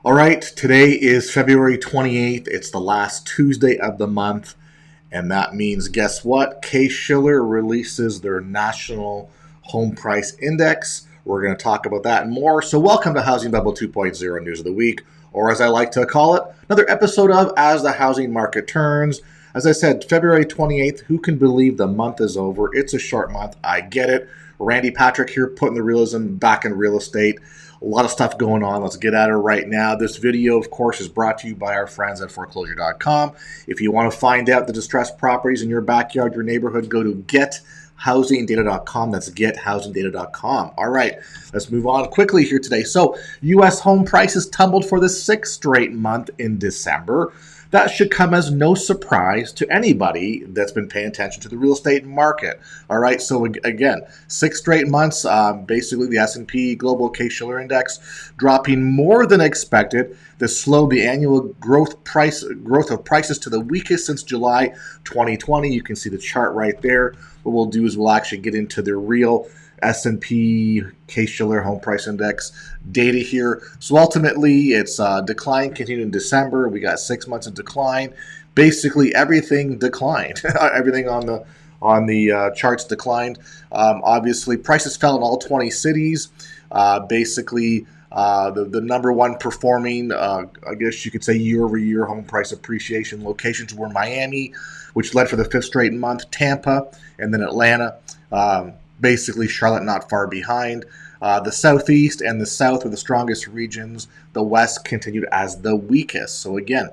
All right, today is February 28th. It's the last Tuesday of the month, and that means guess what? Shiller releases their national home price index. We're going to talk about that and more. So, welcome to Housing Bubble 2.0 News of the Week, or as I like to call it, another episode of As the Housing Market Turns. As I said, February 28th, who can believe the month is over? It's a short month. I get it. Randy Patrick here, putting the realism back in real estate. A lot of stuff going on. Let's get at it right now. This video, of course, is brought to you by our friends at Foreclosure.com. If you want to find out the distressed properties in your backyard, your neighborhood, go to gethousingdata.com. That's gethousingdata.com. All right, let's move on quickly here today. So, U.S. home prices tumbled for the sixth straight month in December. That should come as no surprise to anybody that's been paying attention to the real estate market. All right, so again, 6 straight months, basically the S&P Global Case-Shiller Index dropping more than expected. This slowed the annual growth of prices to the weakest since July 2020. You can see the chart right there. What we'll do is we'll actually get into the real S&P Case-Shiller Home Price Index data here. So ultimately, it's decline continued in December. We got 6 months of decline. Basically, everything declined. Everything on the charts declined. Obviously, prices fell in all 20 cities. The number one performing, I guess you could say, year-over-year home price appreciation locations were Miami, which led for the 5th straight month, Tampa, and then Atlanta. Basically, Charlotte not far behind. The Southeast and the South were the strongest regions. The West continued as the weakest. So again,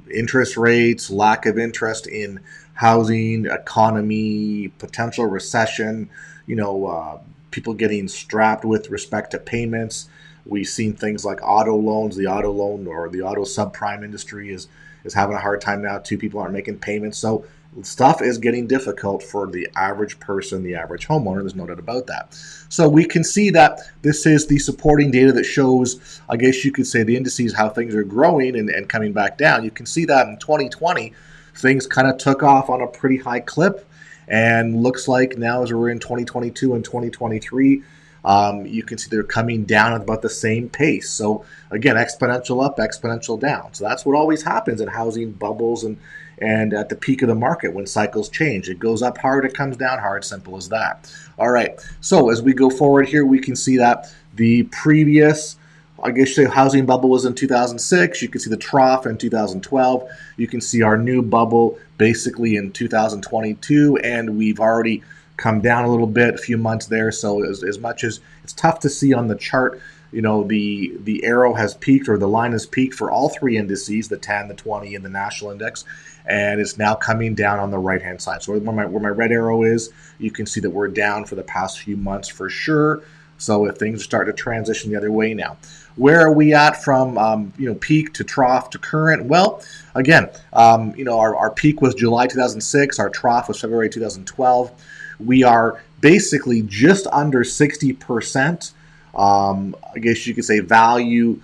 interest rates, lack of interest in housing, economy, potential recession, people getting strapped with respect to payments. We've seen things like auto loans. The auto loan or the auto subprime industry is having a hard time now too. People aren't making payments. So stuff is getting difficult for the average person, the average homeowner. There's no doubt about that. So we can see that this is the supporting data that shows, I guess you could say, the indices, how things are growing and coming back down. You can see that in 2020, things kind of took off on a pretty high clip. And looks like now as we're in 2022 and 2023, you can see they're coming down at about the same pace. So again, exponential up, exponential down. So that's what always happens in housing bubbles and at the peak of the market when cycles change. It goes up hard, it comes down hard, simple as that. All right, so as we go forward here, we can see that the previous, I guess the housing bubble was in 2006. You can see the trough in 2012. You can see our new bubble basically in 2022, and we've already come down a little bit, a few months there. So as much as it's tough to see on the chart, the arrow has peaked, or the line has peaked for all three indices, the 10, the 20, and the national index, and it's now coming down on the right-hand side. So where my red arrow is, you can see that we're down for the past few months for sure. So if things start to transition the other way now. Where are we at from peak to trough to current? Well, again, our peak was July 2006. Our trough was February 2012. We are basically just under 60%. I guess you could say value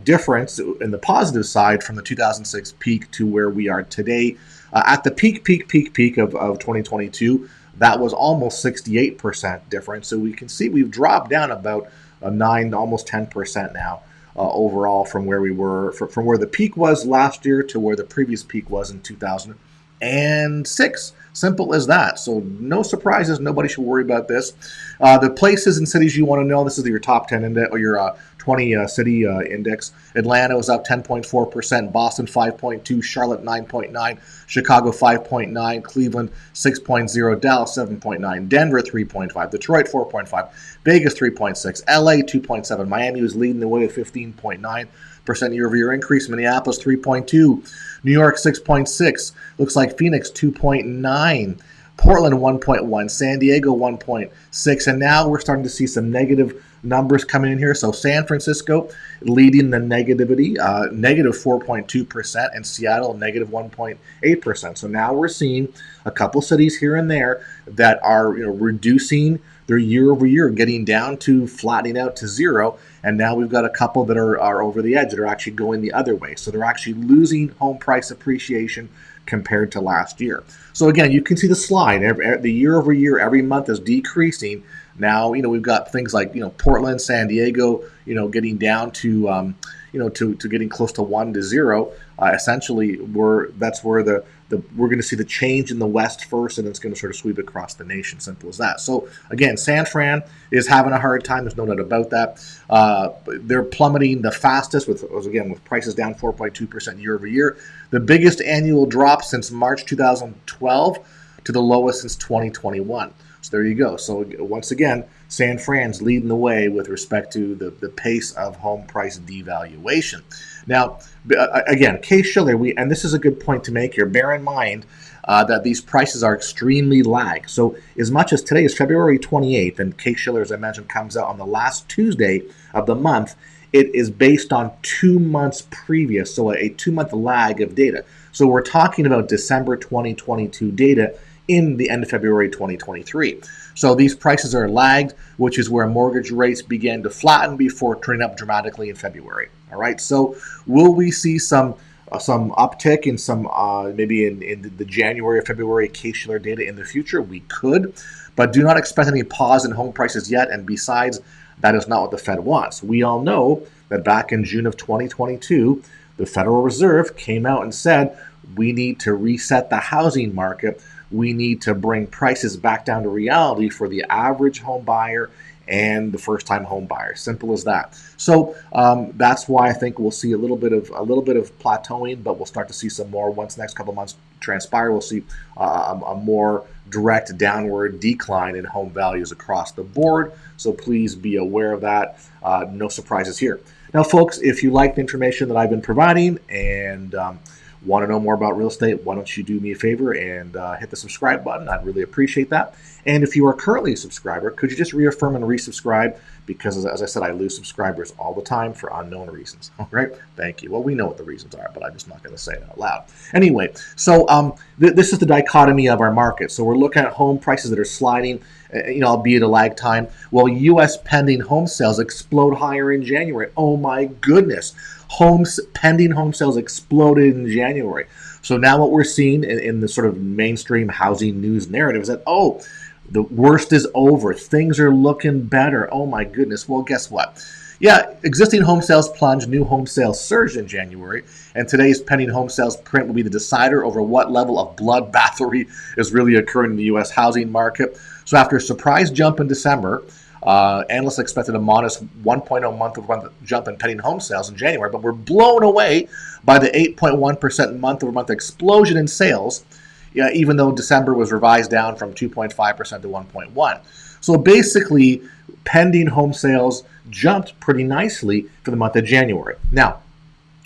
difference in the positive side from the 2006 peak to where we are today. At the peak of 2022, that was almost 68% difference. So we can see we've dropped down about 9, almost 10% now overall from where we were, from where the peak was last year to where the previous peak was in 2006. Simple as that. So no surprises. Nobody should worry about this. The places and cities you want to know, this is your top 10 index, or your 20 city index. Atlanta was up 10.4%, Boston 5.2%, Charlotte 9.9%, Chicago 5.9%, Cleveland 6.0%, Dallas 7.9%, Denver 3.5%, Detroit 4.5%, Vegas 3.6%, LA 2.7%, Miami was leading the way with 15.9% year-over-year increase, Minneapolis 3.2%, New York 6.6%, looks like Phoenix 2.9%, Portland 1.1%, San Diego 1.6%, and now we're starting to see some negative numbers coming in here. So San Francisco leading the negativity, negative 4.2%, and Seattle negative 1.8%. So now we're seeing a couple cities here and there that are reducing their year over year, getting down to flattening out to zero. And now we've got a couple that are over the edge that are actually going the other way. So they're actually losing home price appreciation compared to last year. So again, you can see the slide. The year over year, every month is decreasing. Now, we've got things like, Portland, San Diego, getting down to, to getting close to 1 to 0. Essentially, that's where we're going to see the change in the West first, and it's going to sort of sweep across the nation. Simple as that. So again, San Fran is having a hard time. There's no doubt about that. They're plummeting the fastest with prices down 4.2% year over year. The biggest annual drop since March 2012 to the lowest since 2021. So there you go. So once again, San Fran's leading the way with respect to the pace of home price devaluation. Now, again, case Shiller, and this is a good point to make here. Bear in mind that these prices are extremely lagged. So as much as today is February 28th, and case Shiller, as I mentioned, comes out on the last Tuesday of the month, it is based on 2 months previous, so a 2-month lag of data. So we're talking about December 2022 data in the end of February 2023. So these prices are lagged, which is where mortgage rates began to flatten before turning up dramatically in February. All right, so will we see some uptick in some maybe in the January or February case Shiller data in the future? We could, but do not expect any pause in home prices yet. And besides, that is not what the Fed wants. We all know that back in June of 2022, the Federal Reserve came out and said, we need to reset the housing market. We need to bring prices back down to reality for the average home buyer and the first-time home buyer. Simple as that. So that's why I think we'll see a little bit of plateauing, but we'll start to see some more once the next couple of months transpire. We'll see a more direct downward decline in home values across the board. So please be aware of that. No surprises here. Now, folks, if you like the information that I've been providing and want to know more about real estate, why don't you do me a favor and hit the subscribe button? I'd really appreciate that. And if you are currently a subscriber, could you just reaffirm and resubscribe? Because as I said, I lose subscribers all the time for unknown reasons. All right, thank you. Well, we know what the reasons are, but I'm just not going to say it out loud. Anyway, so this is the dichotomy of our market. So we're looking at home prices that are sliding, albeit a lag time. Well, U.S. pending home sales explode higher in January. Oh my goodness. Pending home sales exploded in January. So now what we're seeing in the sort of mainstream housing news narrative is that, the worst is over. Things are looking better. Oh my goodness. Well, guess what? Yeah, existing home sales plunged, new home sales surged in January, and today's pending home sales print will be the decider over what level of bloodbattery is really occurring in the U.S. housing market. So after a surprise jump in December, analysts expected a modest 1.0 month-over-month jump in pending home sales in January, but were blown away by the 8.1% month-over-month explosion in sales, even though December was revised down from 2.5% to 1.1%. So basically, pending home sales jumped pretty nicely for the month of January. Now,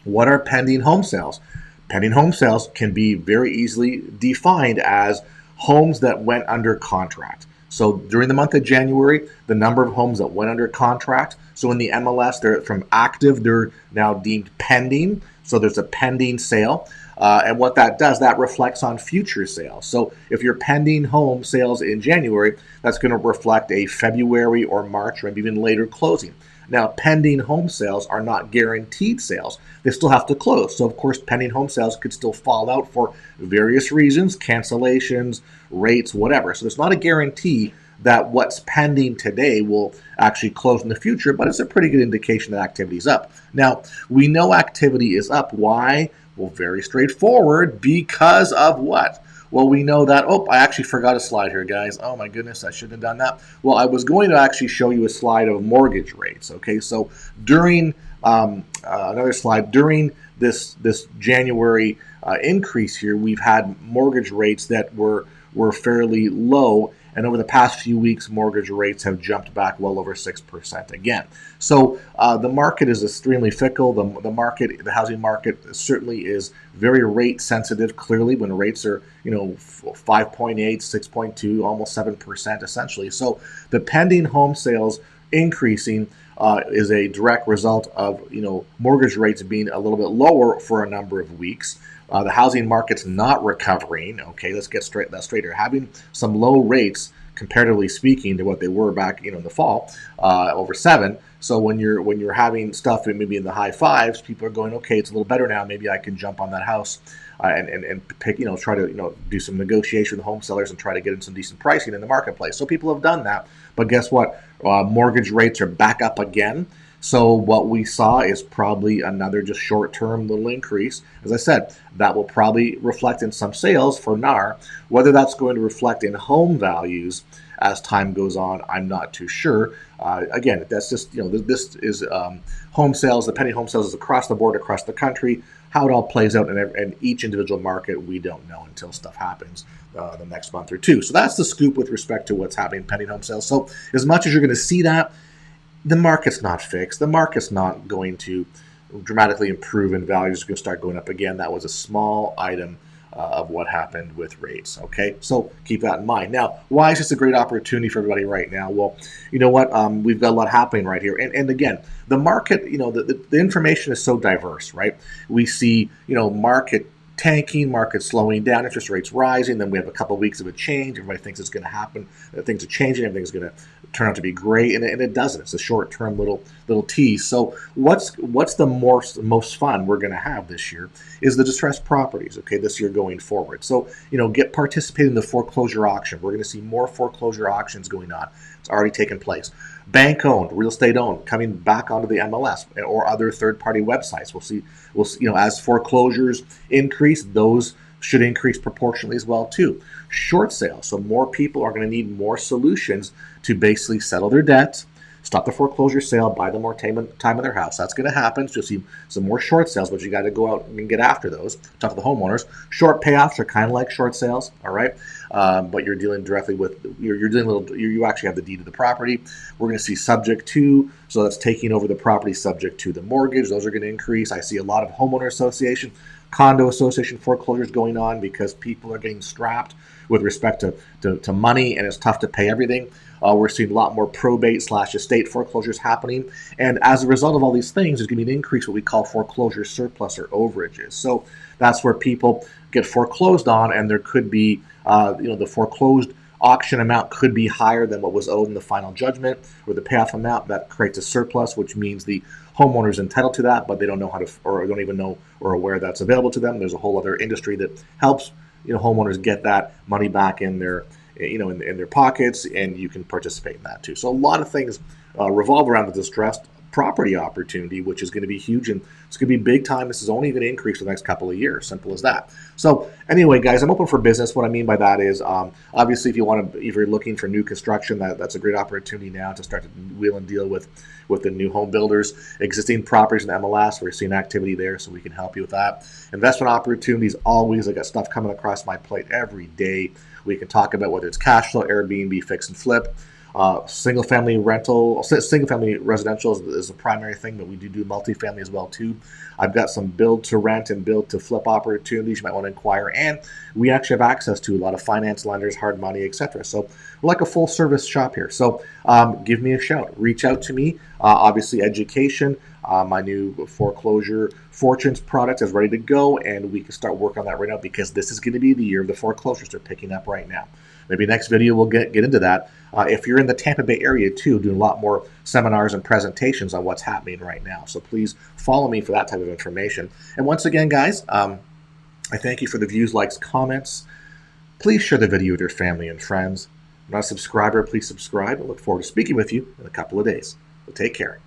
what are pending home sales? Pending home sales can be very easily defined as homes that went under contract. So during the month of January, the number of homes that went under contract, so in the MLS, they're from active, they're now deemed pending. So there's a pending sale. And what that does, that reflects on future sales. So if you're pending home sales in January, that's going to reflect a February or March or maybe even later closing. Now, pending home sales are not guaranteed sales. They still have to close. So, of course, pending home sales could still fall out for various reasons, cancellations, rates, whatever. So there's not a guarantee that what's pending today will actually close in the future, but it's a pretty good indication that activity is up. Now, we know activity is up. Why? Well, very straightforward. Because of what? Well, we know that, I actually forgot a slide here, guys. Oh my goodness, I shouldn't have done that. Well, I was going to actually show you a slide of mortgage rates, okay? So during, another slide, during this January increase here, we've had mortgage rates that were fairly low, and over the past few weeks, mortgage rates have jumped back well over 6% again. So the market is extremely fickle. The housing market certainly is very rate sensitive. Clearly, when rates are 5.8, 6.2, almost 7% essentially. So the pending home sales increasing is a direct result of mortgage rates being a little bit lower for a number of weeks. The housing market's not recovering. Okay, let's get that straight here. Having some low rates comparatively speaking to what they were back, in the fall, over 7. So when you're having stuff maybe in the high 5s, people are going, okay, it's a little better now. Maybe I can jump on that house and pick, try to do some negotiation with home sellers and try to get in some decent pricing in the marketplace. So people have done that, but guess what? Mortgage rates are back up again. So what we saw is probably another just short-term little increase. As I said, that will probably reflect in some sales for NAR. Whether that's going to reflect in home values as time goes on, I'm not too sure. Again, that's just, this is home sales. The penny home sales is across the board, across the country. How it all plays out in each individual market, we don't know until stuff happens the next month or two. So that's the scoop with respect to what's happening in penny home sales. So as much as you're going to see that, the market's not fixed. The market's not going to dramatically improve and values are going to start going up again. That was a small item of what happened with rates. Okay, so keep that in mind. Now, why is this a great opportunity for everybody right now? Well, you know what? We've got a lot happening right here. And again, the market, the information is so diverse, right? We see, market tanking, market slowing down, interest rates rising. Then we have a couple of weeks of a change. Everybody thinks it's going to happen. Things are changing. Everything's going to turn out to be great, and it doesn't. It's a short-term little tease. So what's the most fun we're going to have this year is the distressed properties. Okay, this year going forward. So participate in the foreclosure auction. See more foreclosure auctions going on. It's already taken place. Bank owned, real estate owned, coming back onto the MLS or other third-party websites. We'll see. As foreclosures increase, those should increase proportionally as well too. Short sales, so more people are going to need more solutions to basically settle their debts, stop the foreclosure sale, buy them more time in their house. That's going to happen. So you'll see some more short sales, but you got to go out and get after those. Talk to the homeowners. Short payoffs are kind of like short sales, all right? But you're dealing directly with you actually have the deed of the property. We're going to see subject to, so that's taking over the property subject to the mortgage. Those are going to increase. I see a lot of homeowner association, condo association foreclosures going on because people are getting strapped with respect to money, and it's tough to pay everything. We're seeing a lot more probate/estate foreclosures happening. And as a result of all these things, there's going to be an increase what we call foreclosure surplus or overages. So that's where people get foreclosed on, and there could be, the foreclosed auction amount could be higher than what was owed in the final judgment or the payoff amount. That creates a surplus, which means the homeowner is entitled to that, but they don't know how to, or don't even know or aware that's available to them. There's a whole other industry that helps homeowners get that money back in their in their pockets, and you can participate in that too. So a lot of things revolve around the distressed property opportunity, which is going to be huge, and it's going to be big time. This is only going to increase for the next couple of years. Simple as that. So anyway, guys, I'm open for business. What I mean by that is, obviously, if you're looking for new construction, that's a great opportunity now to start to wheel and deal with the new home builders. Existing properties in the MLS, we're seeing activity there, so we can help you with that. Investment opportunities, always. I got stuff coming across my plate every day. We can talk about whether it's cash flow, Airbnb, fix and flip. Single-family residential is the primary thing, but we do multifamily as well too. I've got some build-to-rent and build-to-flip opportunities you might want to inquire, and we actually have access to a lot of finance lenders, hard money, etc. So we're like a full-service shop here. So give me a shout. Reach out to me. Obviously, education. My new foreclosure fortunes product is ready to go, and we can start working on that right now because this is going to be the year of the foreclosures. They're picking up right now. Maybe next video we'll get into that. If you're in the Tampa Bay area too, doing a lot more seminars and presentations on what's happening right now. So please follow me for that type of information. And once again, guys, I thank you for the views, likes, comments. Please share the video with your family and friends. If you're not a subscriber, please subscribe. I look forward to speaking with you in a couple of days. So take care.